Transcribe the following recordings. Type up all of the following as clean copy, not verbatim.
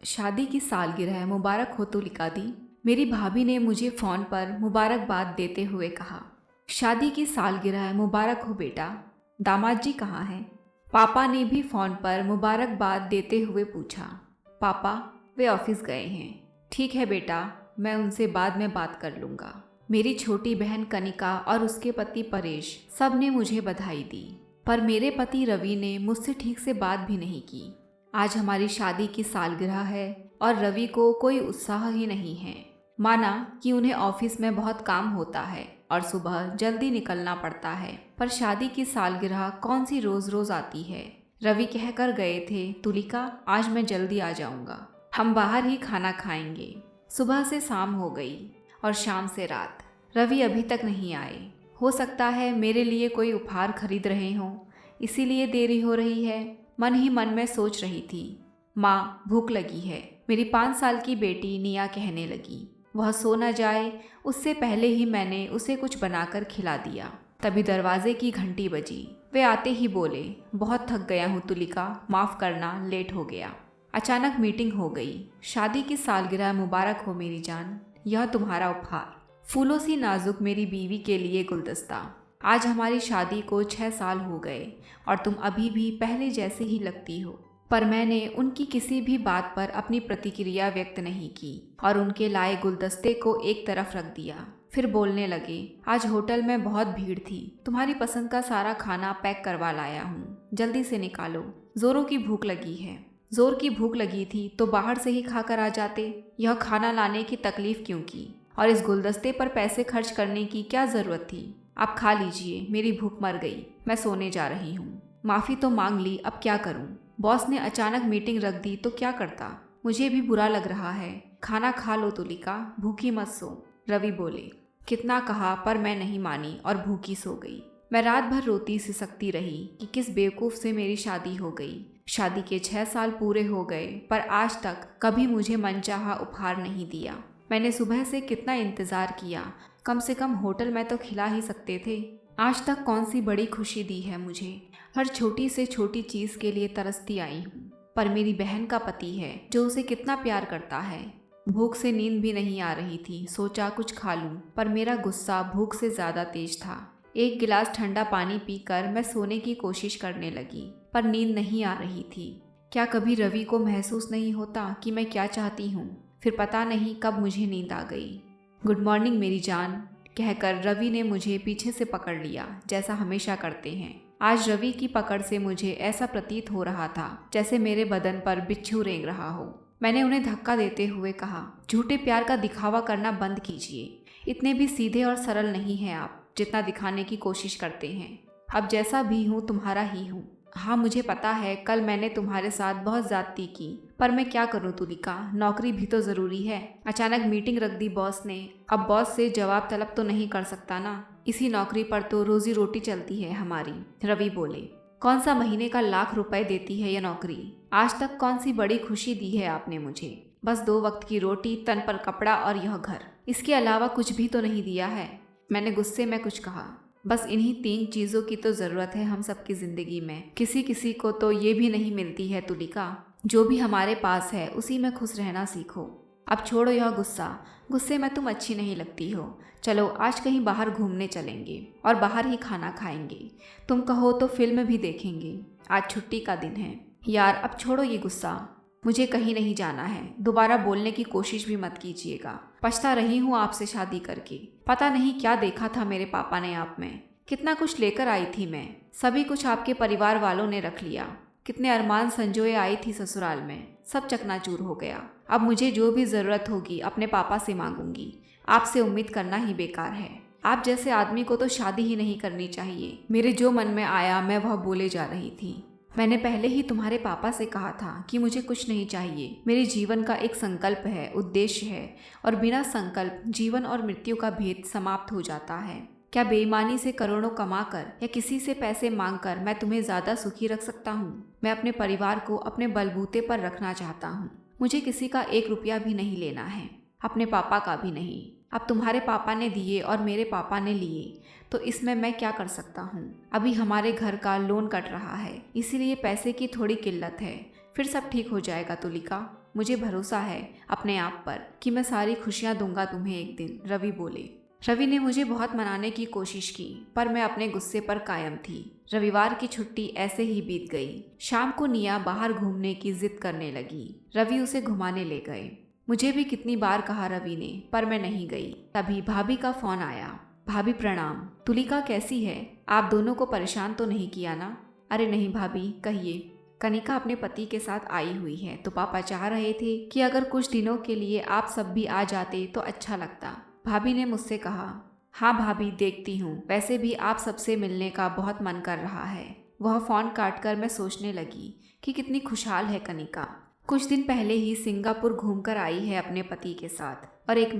शादी की सालगिरह मुबारक हो तुलिका दी। मेरी भाभी ने मुझे फ़ोन पर मुबारकबाद देते हुए कहा। शादी की सालगिरह मुबारक हो बेटा। दामाद जी कहाँ हैं? पापा ने भी फ़ोन पर मुबारकबाद देते हुए पूछा। पापा, वे ऑफिस गए हैं। ठीक है बेटा, मैं उनसे बाद में बात कर लूँगा। मेरी छोटी बहन कनिका और उसके पति परेश सब ने मुझे बधाई दी, पर मेरे पति रवि ने मुझसे ठीक से बात भी नहीं की। आज हमारी शादी की सालगिरह है और रवि को कोई उत्साह ही नहीं है। माना कि उन्हें ऑफिस में बहुत काम होता है और सुबह जल्दी निकलना पड़ता है, पर शादी की सालगिरह कौन सी रोज रोज आती है। रवि कहकर गए थे, तुलिका आज मैं जल्दी आ जाऊंगा, हम बाहर ही खाना खाएंगे। सुबह से शाम हो गई और शाम से रात, रवि अभी तक नहीं आए। हो सकता है मेरे लिए कोई उपहार खरीद रहे हों, इसीलिए देरी हो रही है। मन ही मन में सोच रही थी। माँ, भूख लगी है, मेरी 5 साल की बेटी निया कहने लगी। वह सो न जाए उससे पहले ही मैंने उसे कुछ बनाकर खिला दिया। तभी दरवाजे की घंटी बजी। वे आते ही बोले, बहुत थक गया हूँ तुलिका, माफ़ करना, लेट हो गया। अचानक मीटिंग हो गई। शादी की सालगिरह मुबारक हो मेरी जान, यह तुम्हारा उपहार। फूलों सी नाजुक मेरी बीवी के लिए गुलदस्ता। आज हमारी शादी को 6 साल हो गए और तुम अभी भी पहले जैसे ही लगती हो। पर मैंने उनकी किसी भी बात पर अपनी प्रतिक्रिया व्यक्त नहीं की और उनके लाए गुलदस्ते को एक तरफ रख दिया। फिर बोलने लगे, आज होटल में बहुत भीड़ थी, तुम्हारी पसंद का सारा खाना पैक करवा लाया हूँ, जल्दी से निकालो, जोरों की भूख लगी है। जोर की भूख लगी थी तो बाहर से ही खाकर आ जाते, यह खाना लाने की तकलीफ क्यों की और इस गुलदस्ते पर पैसे खर्च करने की क्या जरूरत थी। आप खा लीजिए, मेरी भूख मर गई, मैं सोने जा रही हूँ। माफ़ी तो मांग ली, अब क्या करूँ? बॉस ने अचानक मीटिंग रख दी तो क्या करता? मुझे भी बुरा लग रहा है। खाना खा लो तुलिका, भूखी मत सो। रवि बोले। कितना कहा पर मैं नहीं मानी और भूखी सो गई। मैं रात भर रोती सिसकती रही कि किस बेवकूफ़ से मेरी शादी हो गई। शादी के 6 साल पूरे हो गए पर आज तक कभी मुझे मनचाहा उपहार नहीं दिया। मैंने सुबह से कितना इंतज़ार किया, कम से कम होटल में तो खिला ही सकते थे। आज तक कौन सी बड़ी खुशी दी है मुझे। हर छोटी से छोटी चीज़ के लिए तरसती आई हूँ, पर मेरी बहन का पति है जो उसे कितना प्यार करता है। भूख से नींद भी नहीं आ रही थी, सोचा कुछ खा लूँ, पर मेरा गुस्सा भूख से ज़्यादा तेज था। एक गिलास ठंडा पानी पीकर मैं सोने की कोशिश करने लगी, पर नींद नहीं आ रही थी। क्या कभी रवि को महसूस नहीं होता कि मैं क्या चाहती हूँ? फिर पता नहीं कब मुझे नींद आ गई। गुड मॉर्निंग मेरी जान कहकर रवि ने मुझे पीछे से पकड़ लिया, जैसा हमेशा करते हैं। आज रवि की पकड़ से मुझे ऐसा प्रतीत हो रहा था जैसे मेरे बदन पर बिच्छू रेंग रहा हो। मैंने उन्हें धक्का देते हुए कहा, झूठे प्यार का दिखावा करना बंद कीजिए। इतने भी सीधे और सरल नहीं हैं आप जितना दिखाने की कोशिश करते हैं। अब जैसा भी हूँ तुम्हारा ही हूँ। हाँ, मुझे पता है कल मैंने तुम्हारे साथ बहुत ज्यादती की, पर मैं क्या करूँ तुलिका, नौकरी भी तो ज़रूरी है। अचानक मीटिंग रख दी बॉस ने। अब बॉस से जवाब तलब तो नहीं कर सकता ना, इसी नौकरी पर तो रोजी रोटी चलती है हमारी। रवि बोले। कौन सा महीने का लाख रुपए देती है यह नौकरी? आज तक कौन सी बड़ी खुशी दी है आपने मुझे? बस 2 वक्त की रोटी, तन पर कपड़ा और यह घर, इसके अलावा कुछ भी तो नहीं दिया है। मैंने गुस्से में कुछ कहा। बस इन्हीं 3 चीज़ों की तो ज़रूरत है हम सबकी ज़िंदगी में, किसी किसी को तो ये भी नहीं मिलती है तुलिका। जो भी हमारे पास है उसी में खुश रहना सीखो। अब छोड़ो यह गुस्सा, गुस्से में तुम अच्छी नहीं लगती हो। चलो आज कहीं बाहर घूमने चलेंगे और बाहर ही खाना खाएंगे। तुम कहो तो फिल्म भी देखेंगे, आज छुट्टी का दिन है। यार अब छोड़ो ये गुस्सा, मुझे कहीं नहीं जाना है। दोबारा बोलने की कोशिश भी मत कीजिएगा। पछता रही हूँ आपसे शादी करके। पता नहीं क्या देखा था मेरे पापा ने आप में। कितना कुछ लेकर आई थी मैं, सभी कुछ आपके परिवार वालों ने रख लिया। कितने अरमान संजोए आई थी ससुराल में, सब चकनाचूर हो गया। अब मुझे जो भी ज़रूरत होगी अपने पापा से मांगूंगी। आपसे उम्मीद करना ही बेकार है। आप जैसे आदमी को तो शादी ही नहीं करनी चाहिए। मेरे जो मन में आया मैं वह बोले जा रही थी। मैंने पहले ही तुम्हारे पापा से कहा था कि मुझे कुछ नहीं चाहिए। मेरे जीवन का एक संकल्प है, उद्देश्य है, और बिना संकल्प जीवन और मृत्यु का भेद समाप्त हो जाता है। क्या बेईमानी से करोड़ों कमाकर या किसी से पैसे मांगकर मैं तुम्हें ज़्यादा सुखी रख सकता हूँ? मैं अपने परिवार को अपने बलबूते पर रखना चाहता हूँ। मुझे किसी का 1 रुपया भी नहीं लेना है, अपने पापा का भी नहीं। अब तुम्हारे पापा ने दिए और मेरे पापा ने लिए, तो इसमें मैं क्या कर सकता हूँ? अभी हमारे घर का लोन कट रहा है, इसीलिए पैसे की थोड़ी किल्लत है। फिर सब ठीक हो जाएगा तुलिका। मुझे भरोसा है अपने आप पर कि मैं सारी खुशियाँ दूंगा तुम्हें एक दिन, रवि बोले। रवि ने मुझे बहुत मनाने की कोशिश की पर मैं अपने गुस्से पर कायम थी। रविवार की छुट्टी ऐसे ही बीत गई। शाम को निया बाहर घूमने की जिद करने लगी। रवि उसे घुमाने ले गए। मुझे भी कितनी बार कहा रवि ने, पर मैं नहीं गई। तभी भाभी का फोन आया। भाभी प्रणाम। तुलिका कैसी है? आप दोनों को परेशान तो नहीं किया ना? अरे नहीं भाभी, कहिए। कनिका अपने पति के साथ आई हुई है तो पापा चाह रहे थे कि अगर कुछ दिनों के लिए आप सब भी आ जाते तो अच्छा लगता, भाभी ने मुझसे कहा। हाँ भाभी, देखती हूँ। वैसे भी आप सबसे मिलने का बहुत मन कर रहा है। वह फोन काटकर मैं सोचने लगी कि कितनी खुशहाल है कनिका। कुछ दिन पहले ही सिंगापुर घूमकर आई है अपने पति के साथ, और एक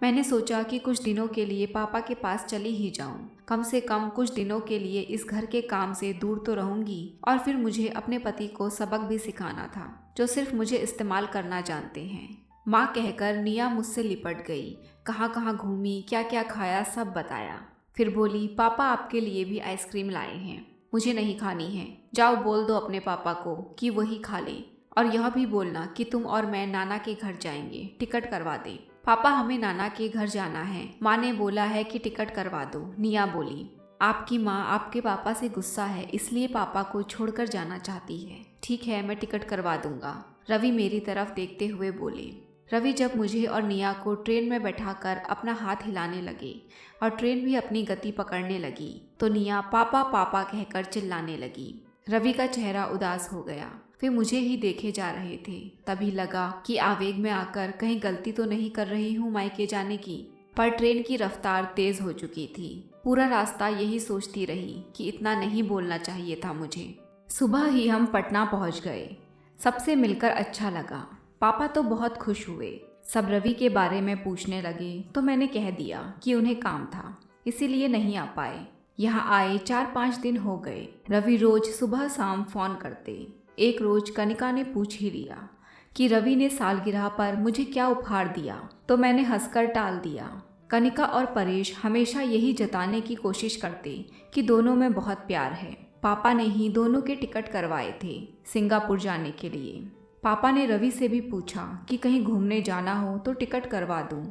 मैंने सोचा कि कुछ दिनों के लिए पापा के पास चली ही जाऊं। कम से कम कुछ दिनों के लिए इस घर के काम से दूर तो रहूंगी, और फिर मुझे अपने पति को सबक भी सिखाना था जो सिर्फ मुझे इस्तेमाल करना जानते हैं। माँ कहकर निया मुझसे लिपट गई। कहाँ कहाँ घूमी, क्या क्या खाया, सब बताया। फिर बोली, पापा आपके लिए भी आइसक्रीम लाए हैं, मुझे नहीं खानी है। जाओ बोल दो अपने पापा को कि वही खा लें, और यह भी बोलना कि तुम और मैं नाना के घर जाएंगे, टिकट करवा दे। पापा, हमें नाना के घर जाना है, माँ ने बोला है कि टिकट करवा दो, निया बोली। आपकी माँ आपके पापा से गुस्सा है, इसलिए पापा को छोड़कर जाना चाहती है। ठीक है, मैं टिकट करवा दूंगा, रवि मेरी तरफ देखते हुए बोले। रवि जब मुझे और निया को ट्रेन में बैठाकर अपना हाथ हिलाने लगे और ट्रेन भी अपनी गति पकड़ने लगी तो निया पापा पापा कहकर चिल्लाने लगी। रवि का चेहरा उदास हो गया। वे मुझे ही देखे जा रहे थे। तभी लगा कि आवेग में आकर कहीं गलती तो नहीं कर रही हूँ मायके जाने की, पर ट्रेन की रफ्तार तेज हो चुकी थी। पूरा रास्ता यही सोचती रही कि इतना नहीं बोलना चाहिए था मुझे। सुबह ही हम पटना पहुँच गए। सबसे मिलकर अच्छा लगा। पापा तो बहुत खुश हुए। सब रवि के बारे में पूछने लगे तो मैंने कह दिया कि उन्हें काम था, इसीलिए नहीं आ पाए। यहाँ आए 4-5 दिन हो गए। रवि रोज सुबह शाम फोन करते। एक रोज कनिका ने पूछ ही लिया कि रवि ने सालगिरह पर मुझे क्या उपहार दिया, तो मैंने हंसकर टाल दिया। कनिका और परेश हमेशा यही जताने की कोशिश करते कि दोनों में बहुत प्यार है। पापा ने ही दोनों के टिकट करवाए थे सिंगापुर जाने के लिए। पापा ने रवि से भी पूछा कि कहीं घूमने जाना हो तो टिकट करवा दूं,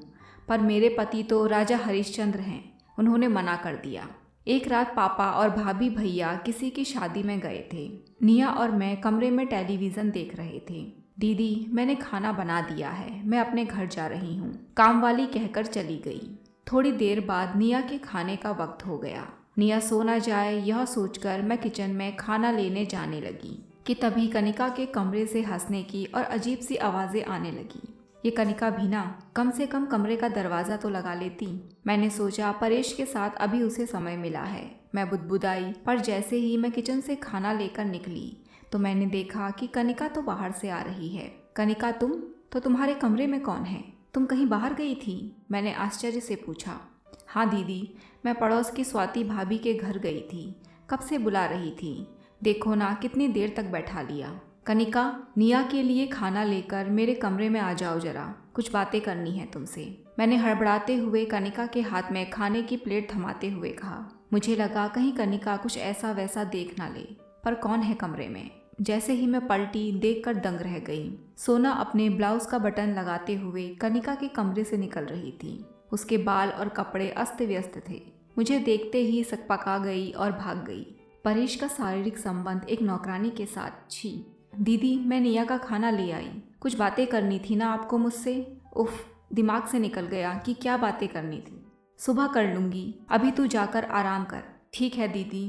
पर मेरे पति तो राजा हरिश्चंद्र हैं, उन्होंने मना कर दिया। एक रात पापा और भाभी भैया किसी की शादी में गए थे। निया और मैं कमरे में टेलीविज़न देख रहे थे। दीदी, मैंने खाना बना दिया है, मैं अपने घर जा रही हूँ, काम वाली कहकर चली गई। थोड़ी देर बाद निया के खाने का वक्त हो गया। निया सो ना जाए यह सोचकर मैं किचन में खाना लेने जाने लगी कि तभी कनिका के कमरे से हंसने की और अजीब सी आवाज़ें आने लगी। ये कनिका भी ना कम से कम कमरे का दरवाज़ा तो लगा लेती। मैंने सोचा परेश के साथ अभी उसे समय मिला है। मैं बुदबुदाई, पर जैसे ही मैं किचन से खाना लेकर निकली तो मैंने देखा कि कनिका तो बाहर से आ रही है। कनिका, तुम्हारे कमरे में कौन है? तुम कहीं बाहर गई थी? मैंने आश्चर्य से पूछा। हाँ दीदी, मैं पड़ोस की स्वाति भाभी के घर गई थी, कब से बुला रही थी, देखो ना कितनी देर तक बैठा लिया। कनिका, निया के लिए खाना लेकर मेरे कमरे में आ जाओ जरा, कुछ बातें करनी है तुमसे, मैंने हड़बड़ाते हुए कनिका के हाथ में खाने की प्लेट थमाते हुए कहा। मुझे लगा कहीं कनिका कुछ ऐसा वैसा देख ना ले, पर कौन है कमरे में। जैसे ही मैं पलटी देखकर दंग रह गई। सोना अपने ब्लाउज का बटन लगाते हुए कनिका के कमरे से निकल रही थी। उसके बाल और कपड़े अस्त व्यस्त थे। मुझे देखते ही सकपका गई और भाग गई। परेश का शारीरिक संबंध एक नौकरानी के साथ, छी। दीदी, मैं निया का खाना ले आई, कुछ बातें करनी थी ना आपको मुझसे। उफ, दिमाग से निकल गया कि क्या बातें करनी थी। सुबह कर लूँगी, अभी तू जाकर आराम कर। ठीक है दीदी।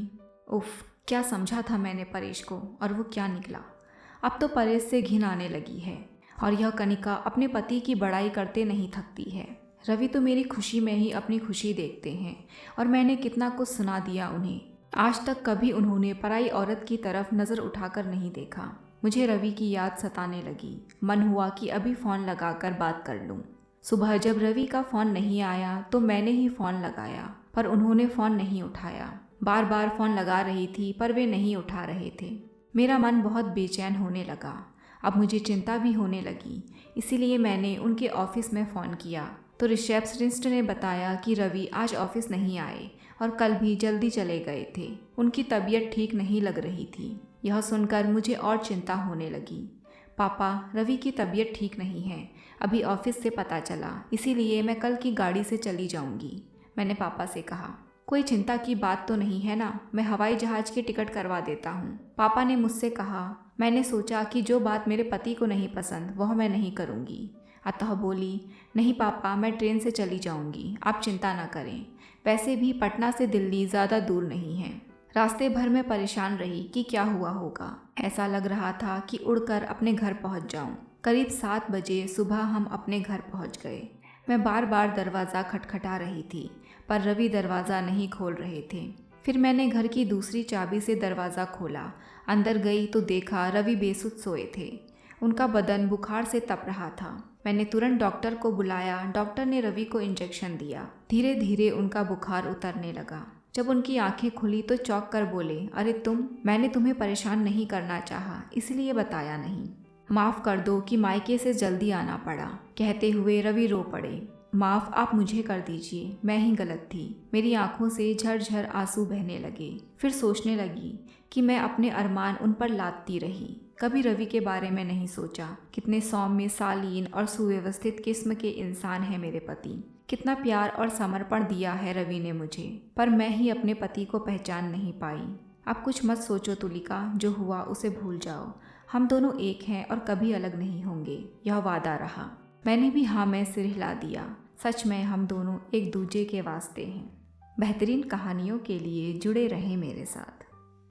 उफ, क्या समझा था मैंने परेश को, और वो क्या निकला। अब तो परेश से घिन आने लगी है, और यह कनिका अपने पति की बड़ाई करते नहीं थकती है। रवि तो मेरी खुशी में ही अपनी खुशी देखते हैं, और मैंने कितना कुछ सुना दिया उन्हें। आज तक कभी उन्होंने पराई औरत की तरफ नज़र उठाकर नहीं देखा। मुझे रवि की याद सताने लगी। मन हुआ कि अभी फ़ोन लगाकर बात कर लूं। सुबह जब रवि का फ़ोन नहीं आया तो मैंने ही फ़ोन लगाया, पर उन्होंने फ़ोन नहीं उठाया। बार बार फ़ोन लगा रही थी पर वे नहीं उठा रहे थे। मेरा मन बहुत बेचैन होने लगा। अब मुझे चिंता भी होने लगी, इसीलिए मैंने उनके ऑफिस में फ़ोन किया तो रिसेप्शनिस्ट ने बताया कि रवि आज ऑफिस नहीं आए और कल भी जल्दी चले गए थे। उनकी तबीयत ठीक नहीं लग रही थी। यह सुनकर मुझे और चिंता होने लगी। पापा, रवि की तबीयत ठीक नहीं है, अभी ऑफिस से पता चला, इसीलिए मैं कल की गाड़ी से चली जाऊंगी। मैंने पापा से कहा। कोई चिंता की बात तो नहीं है ना, मैं हवाई जहाज की टिकट करवा देता हूँ। पापा ने मुझसे कहा। मैंने सोचा कि जो बात मेरे पति को नहीं पसंद वह मैं नहीं करूँगी, अतः बोली, नहीं पापा, मैं ट्रेन से चली जाऊँगी, आप चिंता ना करें। वैसे भी पटना से दिल्ली ज़्यादा दूर नहीं है। रास्ते भर में परेशान रही कि क्या हुआ होगा। ऐसा लग रहा था कि उड़कर अपने घर पहुंच जाऊं। करीब 7 बजे सुबह हम अपने घर पहुंच गए। मैं बार बार दरवाज़ा खटखटा रही थी, पर रवि दरवाज़ा नहीं खोल रहे थे। फिर मैंने घर की दूसरी चाबी से दरवाज़ा खोला। अंदर गई तो देखा रवि बेसुध सोए थे। उनका बदन बुखार से तप रहा था। मैंने तुरंत डॉक्टर को बुलाया। डॉक्टर ने रवि को इंजेक्शन दिया। धीरे धीरे उनका बुखार उतरने लगा। जब उनकी आंखें खुली तो चौंक कर बोले, अरे मैंने तुम्हें परेशान नहीं करना चाहा, इसलिए बताया नहीं। माफ़ कर दो कि मायके से जल्दी आना पड़ा। कहते हुए रवि रो पड़े। माफ़ आप मुझे कर दीजिए, मैं ही गलत थी। मेरी आंखों से झरझर आंसू बहने लगे। फिर सोचने लगी कि मैं अपने अरमान उन पर लादती रही। कभी रवि के बारे में नहीं सोचा। कितने सौम्य, शालीन और सुव्यवस्थित किस्म के इंसान हैं मेरे पति। कितना प्यार और समर्पण दिया है रवि ने मुझे, पर मैं ही अपने पति को पहचान नहीं पाई। अब कुछ मत सोचो तुलिका, जो हुआ उसे भूल जाओ। हम दोनों एक हैं और कभी अलग नहीं होंगे, यह वादा रहा। मैंने भी हाँ में सिर हिला दिया। सच में हम दोनों एक दूजे के वास्ते हैं। बेहतरीन कहानियों के लिए जुड़े रहें मेरे साथ।